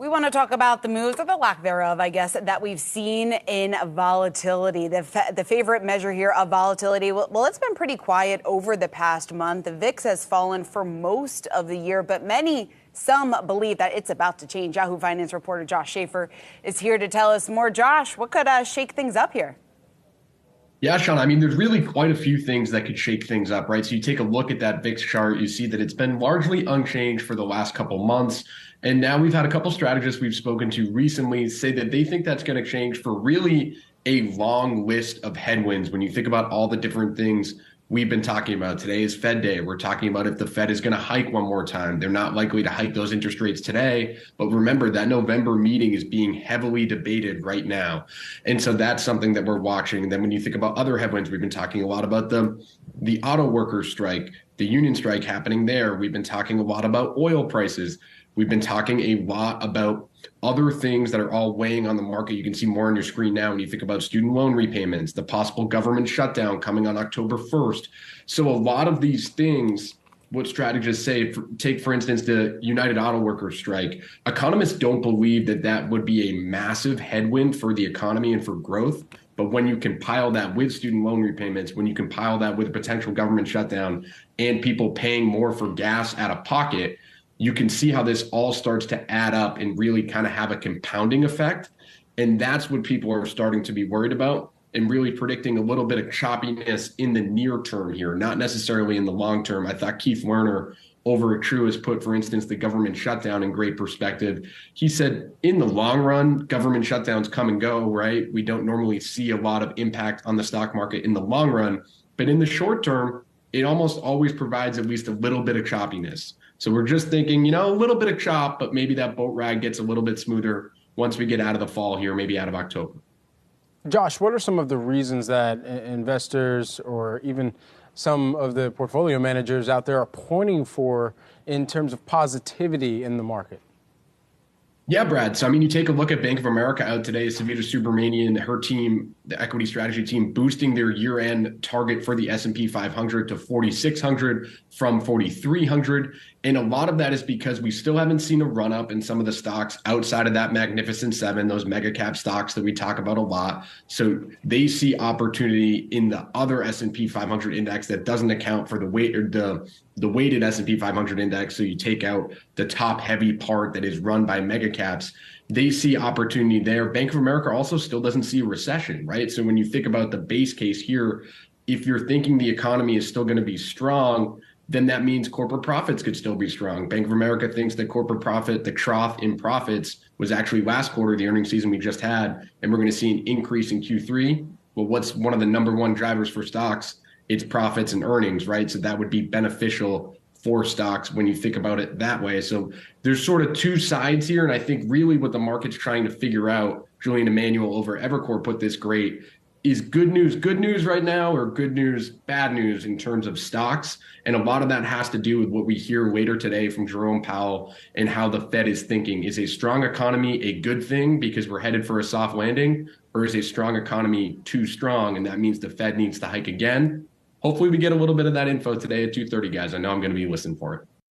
We want to talk about the moves, or the lack thereof, I guess, that we've seen in volatility. The favorite measure here of volatility, well, it's been pretty quiet over the past month. The VIX has fallen for most of the year, but some believe that it's about to change. Yahoo Finance reporter Josh Schafer is here to tell us more. Josh, what could shake things up here? Yeah, Sean, I mean, there's really quite a few things that could shake things up, right? So you take a look at that VIX chart, you see that it's been largely unchanged for the last couple months. And now we've had a couple strategists we've spoken to recently say that they think that's going to change for really a long list of headwinds. When you think about all the different things we've been talking about, today is Fed Day. We're talking about if the Fed is going to hike one more time. They're not likely to hike those interest rates today. But remember, that November meeting is being heavily debated right now. And so that's something that we're watching. And then when you think about other headwinds, we've been talking a lot about the auto workers strike, the union strike happening there. We've been talking a lot about oil prices. We've been talking a lot about other things that are all weighing on the market. You can see more on your screen now when you think about student loan repayments, the possible government shutdown coming on October 1st. So a lot of these things, what strategists say, take, for instance, the United Auto Workers strike. Economists don't believe that that would be a massive headwind for the economy and for growth. But when you compile that with student loan repayments, when you compile that with a potential government shutdown and people paying more for gas out of pocket, you can see how this all starts to add up and really kind of have a compounding effect. And that's what people are starting to be worried about and really predicting a little bit of choppiness in the near term here, not necessarily in the long term. I thought Keith Werner over at Truist put, for instance, the government shutdown in great perspective. He said, in the long run, government shutdowns come and go, right? We don't normally see a lot of impact on the stock market in the long run, but in the short term, it almost always provides at least a little bit of choppiness. So we're just thinking, a little bit of chop, but maybe that boat ride gets a little bit smoother once we get out of the fall here, maybe out of October. Josh, what are some of the reasons that investors or even some of the portfolio managers out there are pointing for in terms of positivity in the market? Yeah, Brad. So, I mean, you take a look at Bank of America out today, Savita Subramanian, her team, the equity strategy team, boosting their year-end target for the S&P 500 to 4,600 from 4,300. And a lot of that is because we still haven't seen a run-up in some of the stocks outside of that Magnificent Seven, those mega cap stocks that we talk about a lot. So they see opportunity in the other S&P 500 index that doesn't account for the weight or the weighted S&P 500 index. So you take out the top heavy part that is run by mega caps. They see opportunity there. Bank of America also still doesn't see a recession, right? So when you think about the base case here, if you're thinking the economy is still going to be strong, then that means corporate profits could still be strong. Bank of America thinks that corporate profit, the trough in profits, was actually last quarter, the earnings season we just had, and we're going to see an increase in Q3. Well, what's one of the number one drivers for stocks? It's profits and earnings, right? So that would be beneficial for stocks when you think about it that way. So there's sort of two sides here. And I think really what the market's trying to figure out, Julian Emanuel over Evercore put this great, is good news right now, or good news, bad news in terms of stocks? And a lot of that has to do with what we hear later today from Jerome Powell and how the Fed is thinking. Is a strong economy a good thing because we're headed for a soft landing, or is a strong economy too strong? And that means the Fed needs to hike again. Hopefully we get a little bit of that info today at 2:30, guys. I know I'm going to be listening for it.